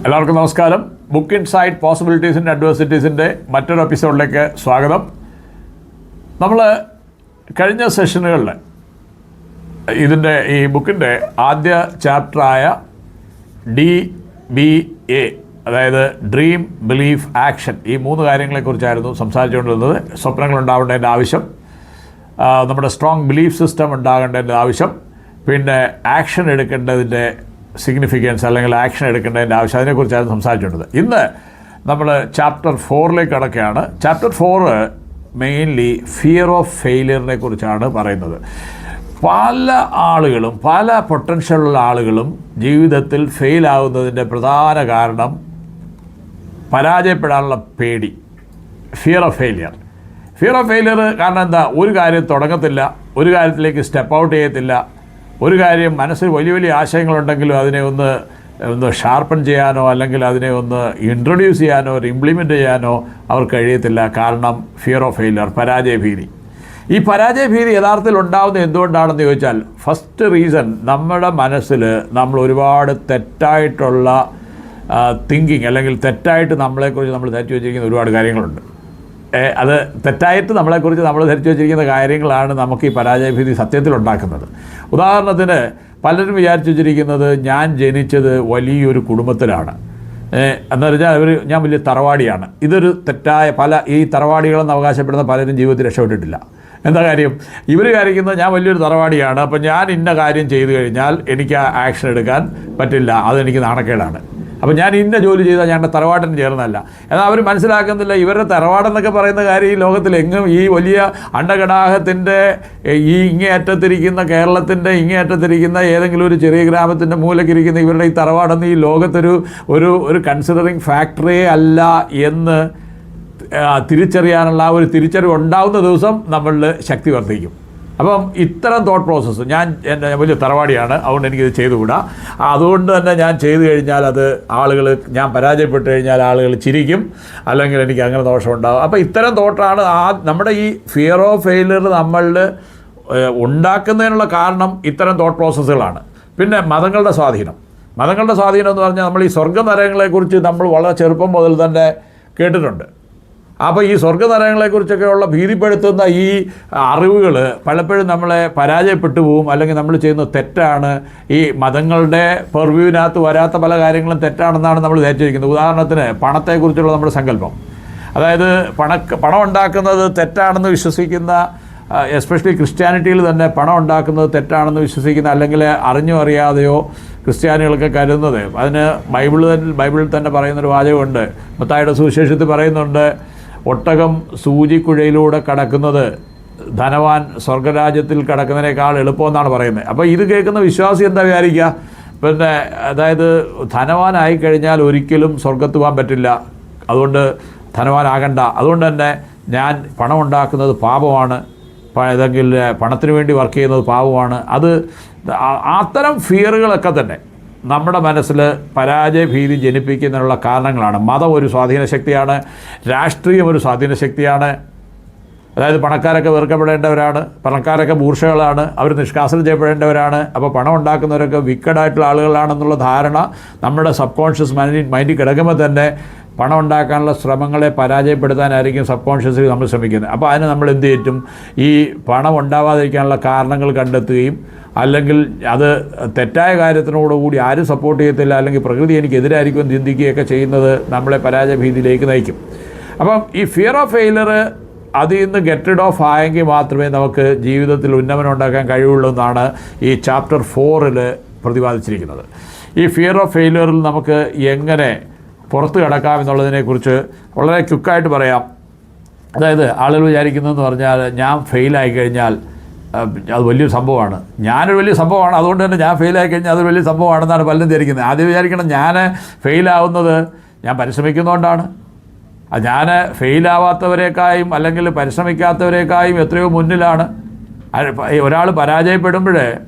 എല്ലാവർക്കും നമസ്കാരം. Book insight പോസിബിലിറ്റീസിൻ്റെ അഡ്വേഴ്സിറ്റീസിൻ്റെ മറ്റൊരു എപ്പിസോഡിലേക്ക് സ്വാഗതം. നമ്മൾ കഴിഞ്ഞ സെഷനുകളിൽ ഇതിൻ്റെ ഈ ബുക്കിൻ്റെ ആദ്യ ചാപ്റ്ററായ DBA, അതായത് ഡ്രീം, ബിലീഫ്, ആക്ഷൻ, ഈ 3 കാര്യങ്ങളെക്കുറിച്ചായിരുന്നു സംസാരിച്ചുകൊണ്ടിരുന്നത്. സ്വപ്നങ്ങൾ ഉണ്ടാവേണ്ടതിൻ്റെ ആവശ്യം, നമ്മുടെ സ്ട്രോങ് ബിലീഫ് സിസ്റ്റം ഉണ്ടാകേണ്ടതിൻ്റെ ആവശ്യം, പിന്നെ ആക്ഷൻ എടുക്കേണ്ടതിൻ്റെ സിഗ്നിഫിക്കൻസ് അല്ലെങ്കിൽ ആക്ഷൻ എടുക്കേണ്ടതിൻ്റെ ആവശ്യം, അതിനെക്കുറിച്ചായിരുന്നു സംസാരിച്ചിട്ടുള്ളത്. ഇന്ന് നമ്മൾ ചാപ്റ്റർ 4ലേക്ക് കടക്കുകയാണ്. ചാപ്റ്റർ 4 മെയിൻലി ഫിയർ ഓഫ് ഫെയിലിയറിനെ കുറിച്ചാണ് പറയുന്നത്. പല ആളുകളും, പല പൊട്ടൻഷ്യലുള്ള ആളുകളും ജീവിതത്തിൽ ഫെയിലാവുന്നതിൻ്റെ പ്രധാന കാരണം പരാജയപ്പെടാനുള്ള പേടി, fear of failure. Fear of failure കാരണം എന്താ? ഒരു കാര്യം തുടങ്ങത്തില്ല, ഒരു കാര്യത്തിലേക്ക് സ്റ്റെപ്പ് ഔട്ട് ചെയ്യത്തില്ല. ഒരു കാര്യം മനസ്സിൽ വലിയ വലിയ ആശയങ്ങളുണ്ടെങ്കിലും അതിനെ ഒന്ന് ഷാർപ്പൺ ചെയ്യാനോ അല്ലെങ്കിൽ അതിനെ ഒന്ന് ഇൻട്രൊഡ്യൂസ് ചെയ്യാനോ ഇംപ്ലിമെൻ്റ് ചെയ്യാനോ അവർക്ക് കഴിയത്തില്ല. കാരണം ഫിയർ ഓഫ് ഫെയിലിയർ, പരാജയഭീതി. ഈ പരാജയഭീതി യഥാർത്ഥത്തിൽ ഉണ്ടാകുന്നത് എന്തുകൊണ്ടാണെന്ന് ചോദിച്ചാൽ, ഫസ്റ്റ് റീസൺ, നമ്മുടെ മനസ്സിൽ നമ്മൾ ഒരുപാട് തെറ്റായിട്ടുള്ള തിങ്കിങ് അല്ലെങ്കിൽ തെറ്റായിട്ട് നമ്മളെക്കുറിച്ച് നമ്മൾ ധരിച്ചു വച്ചിരിക്കുന്ന ഒരുപാട് കാര്യങ്ങളുണ്ട്. അത് തെറ്റായിട്ട് നമ്മളെക്കുറിച്ച് നമ്മൾ ധരിച്ചു വച്ചിരിക്കുന്ന കാര്യങ്ങളാണ് നമുക്ക് ഈ പരാജയഭീതി സത്യത്തിലുണ്ടാക്കുന്നത്. ഉദാഹരണത്തിന്, പലരും വിചാരിച്ചു വച്ചിരിക്കുന്നത് ഞാൻ ജനിച്ചത് വലിയൊരു കുടുംബത്തിലാണ് എന്ന് പറഞ്ഞാൽ ഞാൻ വലിയ തറവാടിയാണ്. ഇതൊരു തെറ്റായ, ഈ തറവാടികളെന്ന് അവകാശപ്പെടുന്ന പലരും ജീവിതത്തിൽ രക്ഷപ്പെട്ടിട്ടില്ല. എന്താ കാര്യം? ഇവർ വിചാരിക്കുന്നത് ഞാൻ വലിയൊരു തറവാടിയാണ്, അപ്പം ഞാൻ ഇന്ന കാര്യം ചെയ്തു കഴിഞ്ഞാൽ എനിക്ക് ആക്ഷൻ എടുക്കാൻ പറ്റില്ല, അതെനിക്ക് നാണക്കേടാണ്. അപ്പോൾ ഞാൻ ഇന്ന ജോലി ചെയ്താൽ ഞങ്ങളുടെ തറവാട്ടിന് ചേർന്നല്ല. എന്നാൽ അവർ മനസ്സിലാക്കുന്നില്ല, ഇവരുടെ തറവാടെന്നൊക്കെ പറയുന്ന കാര്യം ഈ ലോകത്തിലെങ്ങും, ഈ വലിയ അണ്ടകടാഹത്തിൻ്റെ ഈ ഇങ്ങേയറ്റത്തിരിക്കുന്ന, കേരളത്തിൻ്റെ ഇങ്ങേയറ്റത്തിരിക്കുന്ന ഏതെങ്കിലും ഒരു ചെറിയ ഗ്രാമത്തിൻ്റെ മൂലക്കിരിക്കുന്ന ഇവരുടെ ഈ തറവാടെന്ന് ഈ ലോകത്തൊരു ഒരു കൺസിഡറിങ് ഫാക്ടറിയേ അല്ല എന്ന് തിരിച്ചറിയാനുള്ള ഒരു തിരിച്ചറിവ് ഉണ്ടാകുന്ന ദിവസം നമ്മളിൽ ശക്തി വർദ്ധിക്കും. അപ്പം ഇത്തരം തോട്ട് പ്രോസസ്സ്, എൻ്റെ വലിയ തറവാടിയാണ്, അതുകൊണ്ട് എനിക്കിത് ചെയ്തുകൂടാ, അതുകൊണ്ട് തന്നെ ഞാൻ ചെയ്തു കഴിഞ്ഞാൽ ഞാൻ പരാജയപ്പെട്ട് കഴിഞ്ഞാൽ ആളുകൾ ചിരിക്കും, അല്ലെങ്കിൽ എനിക്ക് അങ്ങനെ ദോഷമുണ്ടാകും. അപ്പോൾ ഇത്തരം തോട്ടാണ് നമ്മുടെ ഈ ഫിയർ ഓഫ് ഫെയിലിയർ നമ്മളിൽ ഉണ്ടാക്കുന്നതിനുള്ള കാരണം ഇത്തരം തോട്ട് പ്രോസസ്സുകളാണ്. പിന്നെ മതങ്ങളുടെ സ്വാധീനം എന്ന് പറഞ്ഞാൽ, നമ്മൾ ഈ സ്വർഗ്ഗനരകങ്ങളെക്കുറിച്ച് നമ്മൾ വളരെ ചെറുപ്പം മുതൽ തന്നെ കേട്ടിട്ടുണ്ട്. അപ്പോൾ ഈ സ്വർഗ്ഗനരകങ്ങളെക്കുറിച്ചൊക്കെയുള്ള ഭീതിപ്പെടുത്തുന്ന ഈ അറിവുകൾ പലപ്പോഴും നമ്മളെ പരാജയപ്പെട്ടു പോവും, അല്ലെങ്കിൽ നമ്മൾ ചെയ്യുന്ന തെറ്റാണ്. ഈ മതങ്ങളുടെ പെർവ്യൂവിനകത്ത് വരാത്ത പല കാര്യങ്ങളും തെറ്റാണെന്നാണ് നമ്മൾ ധരിച്ചിരിക്കുന്നത്. ഉദാഹരണത്തിന്, പണത്തെക്കുറിച്ചുള്ള നമ്മുടെ സങ്കല്പം, അതായത് പണം ഉണ്ടാക്കുന്നത് തെറ്റാണെന്ന് വിശ്വസിക്കുന്ന, എസ്പെഷ്യലി ക്രിസ്ത്യാനിറ്റിയിൽ തന്നെ പണം ഉണ്ടാക്കുന്നത് തെറ്റാണെന്ന് വിശ്വസിക്കുന്ന, അല്ലെങ്കിൽ അറിഞ്ഞോ അറിയാതെയോ ക്രിസ്ത്യാനികളൊക്കെ കരുതുന്നത്, അതിന് ബൈബിളിൽ തന്നെ പറയുന്നൊരു വാചകമുണ്ട്. മത്തായിയുടെ സുവിശേഷത്തിൽ പറയുന്നുണ്ട്, ഒട്ടകം സൂചിക്കുഴയിലൂടെ കടക്കുന്നത് ധനവാൻ സ്വർഗരാജ്യത്തിൽ കടക്കുന്നതിനേക്കാൾ എളുപ്പമെന്നാണ് പറയുന്നത്. അപ്പോൾ ഇത് കേൾക്കുന്ന വിശ്വാസി എന്താ വിചാരിക്കുക? പിന്നെ അതായത് ധനവാനായിക്കഴിഞ്ഞാൽ ഒരിക്കലും സ്വർഗത്ത് പോകാൻ പറ്റില്ല, അതുകൊണ്ട് ധനവാനാകണ്ട, അതുകൊണ്ട് തന്നെ ഞാൻ പണം ഉണ്ടാക്കുന്നത് പാപമാണ്, ഏതെങ്കിൽ പണത്തിന് വേണ്ടി വർക്ക് ചെയ്യുന്നത് പാപമാണ്. അത്തരം ഫിയറുകളൊക്കെ തന്നെ നമ്മുടെ മനസ്സിൽ പരാജയഭീതി ജനിപ്പിക്കുന്നതിനുള്ള കാരണങ്ങളാണ്. മതം ഒരു സ്വാധീന ശക്തിയാണ്, രാഷ്ട്രീയം ഒരു സ്വാധീന ശക്തിയാണ്. അതായത് പണക്കാരൊക്കെ വെറുക്കപ്പെടേണ്ടവരാണ്, പണക്കാരൊക്കെ ബൂർഷകളാണ്, അവർ നിഷ്കാസനം ചെയ്യപ്പെടേണ്ടവരാണ്. അപ്പോൾ പണം ഉണ്ടാക്കുന്നവരൊക്കെ വിക്കഡായിട്ടുള്ള ആളുകളാണെന്നുള്ള ധാരണ നമ്മുടെ സബ് കോൺഷ്യസ് മൈൻഡിൽ കിടക്കുമ്പോൾ തന്നെ പണം ഉണ്ടാക്കാനുള്ള ശ്രമങ്ങളെ പരാജയപ്പെടുത്താനായിരിക്കും സബ് കോൺഷ്യസിൽ നമ്മൾ ശ്രമിക്കുന്നത്. അപ്പോൾ അതിന് നമ്മൾ എന്ത് ചെയ്യും? ഈ പണം ഉണ്ടാവാതിരിക്കാനുള്ള കാരണങ്ങൾ കണ്ടെത്തുകയും, അല്ലെങ്കിൽ അത് തെറ്റായ കാര്യത്തിനോടുകൂടി ആരും സപ്പോർട്ട് ചെയ്യത്തില്ല, അല്ലെങ്കിൽ പ്രകൃതി എനിക്കെതിരായിരിക്കും ചിന്തിക്കുകയൊക്കെ ചെയ്യുന്നത് നമ്മളെ പരാജയഭീതിയിലേക്ക് നയിക്കും. അപ്പം ഈ ഫിയർ ഓഫ് ഫെയിലിയർ അതിൽ നിന്ന് ഗെറ്റ് റിഡ് ഓഫ് ആയെങ്കിൽ മാത്രമേ നമുക്ക് ജീവിതത്തിൽ ഉന്നമനം ഉണ്ടാക്കാൻ കഴിയുള്ളൂ എന്നാണ് ഈ ചാപ്റ്റർ 4 പ്രതിപാദിച്ചിരിക്കുന്നത്. ഈ ഫിയർ ഓഫ് ഫെയിലിയറിൽ നമുക്ക് എങ്ങനെ പുറത്ത് കിടക്കാം എന്നുള്ളതിനെക്കുറിച്ച് വളരെ ക്വിക്കായിട്ട് പറയാം. അതായത് ആളുകൾ വിചാരിക്കുന്നതെന്ന് പറഞ്ഞാൽ, ഞാൻ ഫെയിലായി കഴിഞ്ഞാൽ അത് വലിയൊരു സംഭവമാണ്, ഞാനൊരു വലിയ സംഭവമാണ്, അതുകൊണ്ട് തന്നെ ഞാൻ ഫെയിലായി കഴിഞ്ഞാൽ അതൊരു വലിയ സംഭവമാണെന്നാണ് പലരും ധരിക്കുന്നത്. ആദ്യം വിചാരിക്കണം, ഞാൻ ഫെയിലാവുന്നത് ഞാൻ പരിശ്രമിക്കുന്നതുകൊണ്ടാണ്. ഞാൻ ഫെയിലാവാത്തവരേക്കായും അല്ലെങ്കിൽ പരിശ്രമിക്കാത്തവരേക്കായും എത്രയോ മുന്നിലാണ്. ഒരാൾ പരാജയപ്പെടുമ്പോൾ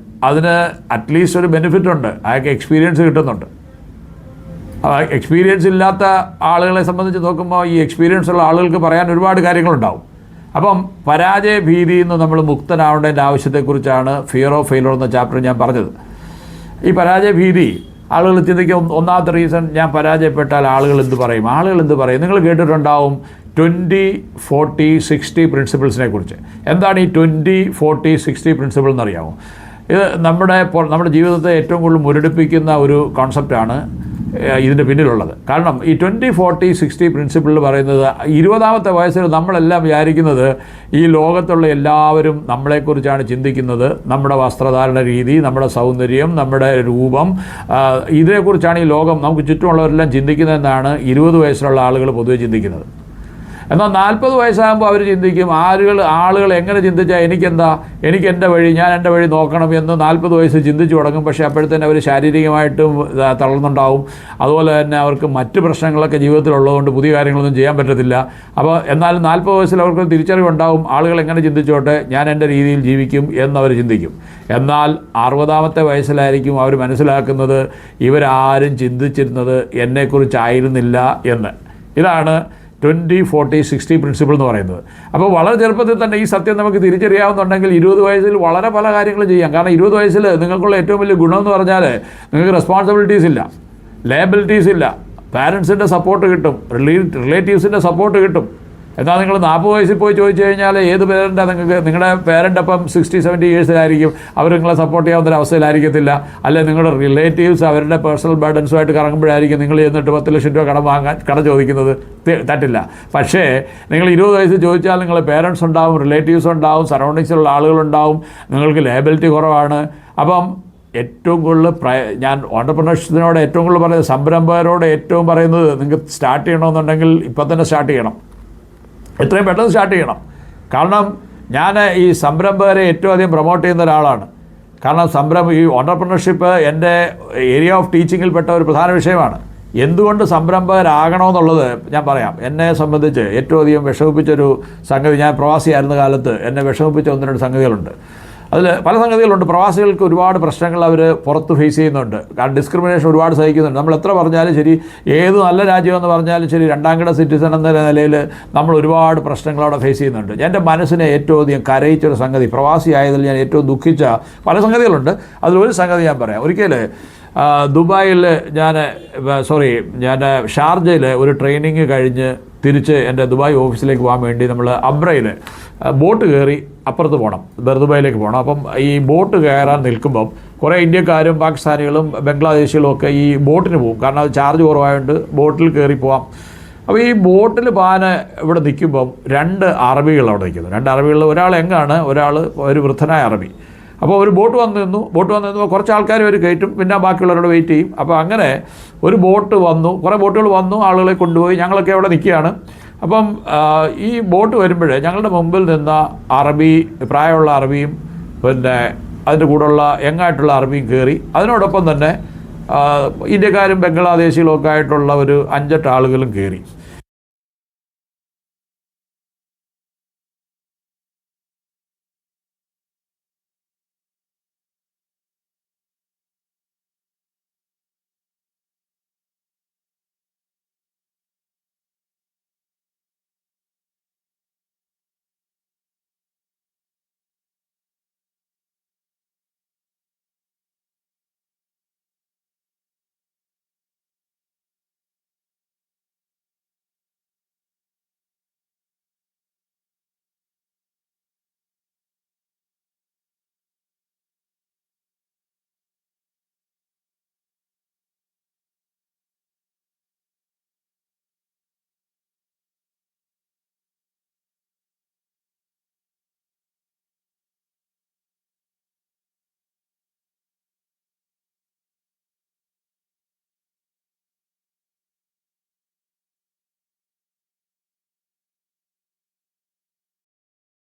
അതിന് അറ്റ്ലീസ്റ്റ് ഒരു ബെനിഫിറ്റ് ഉണ്ട്, അയാൾക്ക് എക്സ്പീരിയൻസ് കിട്ടുന്നുണ്ട്. എക്സ്പീരിയൻസ് ഇല്ലാത്ത ആളുകളെ സംബന്ധിച്ച് നോക്കുമ്പോൾ ഈ എക്സ്പീരിയൻസ് ഉള്ള ആളുകൾക്ക് പറയാൻ ഒരുപാട് കാര്യങ്ങളുണ്ടാവും. അപ്പം പരാജയഭീതിയിൽ നിന്ന് നമ്മൾ മുക്തനാവേണ്ടതിൻ്റെ ആവശ്യത്തെക്കുറിച്ചാണ് ഫിയർ ഓഫ് ഫെയിലിയർ എന്ന ചാപ്റ്റർ ഞാൻ പറഞ്ഞത്. ഈ പരാജയഭീതി ആളുകൾ ചിന്തിക്കും ഒന്നാമത്തെ റീസൺ ഞാൻ പരാജയപ്പെട്ടാൽ ആളുകൾ എന്ത് പറയും. നിങ്ങൾ കേട്ടിട്ടുണ്ടാവും 20-40-60 പ്രിൻസിപ്പിൾസിനെ കുറിച്ച്. എന്താണ് ഈ 20-40-60 പ്രിൻസിപ്പിൾ എന്നറിയാമോ? ഇത് നമ്മുടെ ജീവിതത്തെ ഏറ്റവും കൂടുതൽ മുരടിപ്പിക്കുന്ന ഒരു കോൺസെപ്റ്റാണ് ഇതിൻ്റെ പിന്നിലുള്ളത്. കാരണം ഈ 20-40-60 പ്രിൻസിപ്പിൾ പറയുന്നത് 20ാമത്തെ വയസ്സിൽ നമ്മളെല്ലാം വിചാരിക്കുന്നത് ഈ ലോകത്തുള്ള എല്ലാവരും നമ്മളെക്കുറിച്ചാണ് ചിന്തിക്കുന്നത്. നമ്മുടെ വസ്ത്രധാരണ രീതി, നമ്മുടെ സൗന്ദര്യം, നമ്മുടെ രൂപം, ഇതിനെക്കുറിച്ചാണ് ഈ ലോകം നമുക്ക് ചുറ്റുമുള്ളവരെല്ലാം ചിന്തിക്കുന്നതെന്നാണ് 20 വയസ്സിലുള്ള ആളുകൾ പൊതുവെ ചിന്തിക്കുന്നത്. എന്നാൽ 40 വയസ്സാകുമ്പോൾ അവർ ചിന്തിക്കും, ആളുകൾ എങ്ങനെ ചിന്തിച്ചാൽ എനിക്ക് എൻ്റെ വഴി, ഞാൻ എൻ്റെ വഴി നോക്കണം എന്ന് 40 വയസ്സ് ചിന്തിച്ചു തുടങ്ങും. പക്ഷേ അപ്പോഴത്തേനും അവർ ശാരീരികമായിട്ടും തളർന്നുണ്ടാവും. അതുപോലെ തന്നെ അവർക്ക് മറ്റ് പ്രശ്നങ്ങളൊക്കെ ജീവിതത്തിലുള്ളതുകൊണ്ട് പുതിയ കാര്യങ്ങളൊന്നും ചെയ്യാൻ പറ്റത്തില്ല. അപ്പോൾ എന്നാലും 40 വയസ്സിൽ അവർക്ക് തിരിച്ചറിവുണ്ടാവും, ആളുകൾ എങ്ങനെ ചിന്തിച്ചോട്ടെ, ഞാൻ എൻ്റെ രീതിയിൽ ജീവിക്കും എന്നവർ ചിന്തിക്കും. എന്നാൽ 60ാമത്തെ വയസ്സിലായിരിക്കും അവർ മനസ്സിലാക്കുന്നത് ഇവരാരും ചിന്തിച്ചിരുന്നത് എന്നെക്കുറിച്ചായിരുന്നില്ല എന്ന്. ഇതാണ് 20-40-60 പ്രിൻസിപ്പിൾ എന്ന് പറയുന്നത്. അപ്പോൾ വളരെ ചെറുപ്പത്തിൽ തന്നെ ഈ സത്യം നമുക്ക് തിരിച്ചറിയാവുന്നുണ്ടെങ്കിൽ 20 വയസ്സിൽ വളരെ പല കാര്യങ്ങളും ചെയ്യാം. കാരണം 20 വയസ്സിൽ നിങ്ങൾക്കുള്ള ഏറ്റവും വലിയ ഗുണമെന്ന് പറഞ്ഞാൽ നിങ്ങൾക്ക് റെസ്പോൺസിബിലിറ്റീസ് ഇല്ല, ലയബിലിറ്റീസ് ഇല്ല, പാരൻസിൻ്റെ സപ്പോർട്ട് കിട്ടും, റിലേറ്റീവ്സിൻ്റെ സപ്പോർട്ട് കിട്ടും. എന്നാൽ നിങ്ങൾ 40 വയസ്സിൽ പോയി ചോദിച്ചു കഴിഞ്ഞാൽ ഏത് പേരൻ്റാണ് നിങ്ങളുടെ പേരൻ്റ് അപ്പം 60-70 ഇയേഴ്സിലായിരിക്കും, അവർ നിങ്ങളെ സപ്പോർട്ട് ചെയ്യാവുന്ന അവസ്ഥയിലായിരിക്കത്തില്ല. അല്ലെങ്കിൽ നിങ്ങളുടെ റിലേറ്റീവ്സ് അവരുടെ പേഴ്സണൽ ബർഡൻസുമായിട്ട് കറങ്ങുമ്പോഴായിരിക്കും നിങ്ങൾ ചെന്നിട്ട് 10 ലക്ഷം രൂപ കടം ചോദിക്കുന്നത്. തട്ടില്ല. പക്ഷേ നിങ്ങൾ 20 വയസ്സ് ചോദിച്ചാൽ നിങ്ങളുടെ പേരൻസ് ഉണ്ടാവും, റിലേറ്റീവ്സ് ഉണ്ടാവും, സറൗണ്ടിങ്സിലുള്ള ആളുകളുണ്ടാവും, നിങ്ങൾക്ക് ലയബിലിറ്റി കുറവാണ്. അപ്പം ഏറ്റവും കൂടുതൽ ഞാൻ ഓൺട്രപ്രണർഷിപ്പിനോട് ഏറ്റവും കൂടുതൽ പറയുന്നത്, സംരംഭകരോട് ഏറ്റവും പറയുന്നത്, നിങ്ങൾക്ക് സ്റ്റാർട്ട് ചെയ്യണമെന്നുണ്ടെങ്കിൽ ഇപ്പം തന്നെ സ്റ്റാർട്ട് ചെയ്യണം, എത്രയും പെട്ടെന്ന് സ്റ്റാർട്ട് ചെയ്യണം. കാരണം ഞാൻ ഈ സംരംഭകരെ ഏറ്റവും അധികം പ്രൊമോട്ട് ചെയ്യുന്ന ഒരാളാണ്. കാരണം ഈ ഓൺട്രപ്രണർഷിപ്പ് എൻ്റെ ഏരിയ ഓഫ് ടീച്ചിങ്ങിൽപ്പെട്ട ഒരു പ്രധാന വിഷയമാണ്. എന്തുകൊണ്ട് സംരംഭകരാകണമെന്നുള്ളത് ഞാൻ പറയാം. എന്നെ സംബന്ധിച്ച് ഏറ്റവും അധികം വിഷമിപ്പിച്ചൊരു സംഗതി, ഞാൻ പ്രവാസിയായിരുന്ന കാലത്ത് എന്നെ വിഷമിപ്പിച്ച 1-2 സംഗതികളുണ്ട്. അതിൽ പല സംഗതികളുണ്ട്. പ്രവാസികൾക്ക് ഒരുപാട് പ്രശ്നങ്ങൾ അവർ പുറത്ത് ഫേസ് ചെയ്യുന്നുണ്ട്. കാരണം ഡിസ്ക്രിമിനേഷൻ ഒരുപാട് സഹിക്കുന്നുണ്ട്. നമ്മൾ എത്ര പറഞ്ഞാലും ശരി, ഏത് നല്ല രാജ്യമെന്ന് പറഞ്ഞാലും ശരി, 2ാം കിട സിറ്റിസൺ എന്ന നിലയിൽ നമ്മൾ ഒരുപാട് പ്രശ്നങ്ങൾ അവിടെ ഫേസ് ചെയ്യുന്നുണ്ട്. എൻ്റെ മനസ്സിനെ ഏറ്റവും അധികം കരയിച്ചൊരു സംഗതി, പ്രവാസി ആയതിൽ ഞാൻ ഏറ്റവും ദുഃഖിച്ച പല സംഗതികളുണ്ട്. അതിലൊരു സംഗതി ഞാൻ പറയാം. ഒരിക്കൽ ദുബായിൽ ഞാൻ ഷാർജയിൽ ഒരു ട്രെയിനിങ് കഴിഞ്ഞ് തിരിച്ച് എൻ്റെ ദുബായ് ഓഫീസിലേക്ക് പോകാൻ വേണ്ടി നമ്മൾ അബ്രയിൽ ബോട്ട് കയറി അപ്പുറത്ത് പോകണം, ദുബായിലേക്ക് പോകണം. അപ്പം ഈ ബോട്ട് കയറാൻ നിൽക്കുമ്പം കുറേ ഇന്ത്യക്കാരും പാകിസ്ഥാനികളും ബംഗ്ലാദേശികളും ഒക്കെ ഈ ബോട്ടിന് പോകും. കാരണം അത് ചാർജ് കുറവായതുകൊണ്ട് ബോട്ടിൽ കയറി പോകാം. അപ്പോൾ ഈ ബോട്ടിൽ പോകാൻ ഇവിടെ നിൽക്കുമ്പം 2 അറബികൾ അവിടെ നിൽക്കുന്നു. 2 അറബികളിൽ ഒരാൾ എങ്ങാണ്, ഒരാൾ ഒരു വൃദ്ധനായ അറബി. അപ്പോൾ ഒരു ബോട്ട് വന്നു നിന്നപ്പോൾ കുറച്ച് ആൾക്കാർ അവർ കയറ്റും, പിന്നെ ബാക്കിയുള്ളവരോട് വെയിറ്റ് ചെയ്യും. അപ്പോൾ അങ്ങനെ ഒരു ബോട്ട് വന്നു, കുറേ ബോട്ടുകൾ വന്നു, ആളുകളെ കൊണ്ടുപോയി. ഞങ്ങളൊക്കെ അവിടെ നിൽക്കുകയാണ്. അപ്പം ഈ ബോട്ട് വരുമ്പോൾ ഞങ്ങളുടെ മുമ്പിൽ നിന്ന പ്രായമുള്ള അറബിയും പിന്നെ അതിൻ്റെ കൂടെയുള്ള യങ്ങായിട്ടുള്ള അറബിയും കയറി. അതിനോടൊപ്പം തന്നെ ഇന്ത്യക്കാരും ബംഗ്ലാദേശികളും ഒക്കെ ആയിട്ടുള്ള ഒരു 5-8 ആളുകളും കയറി.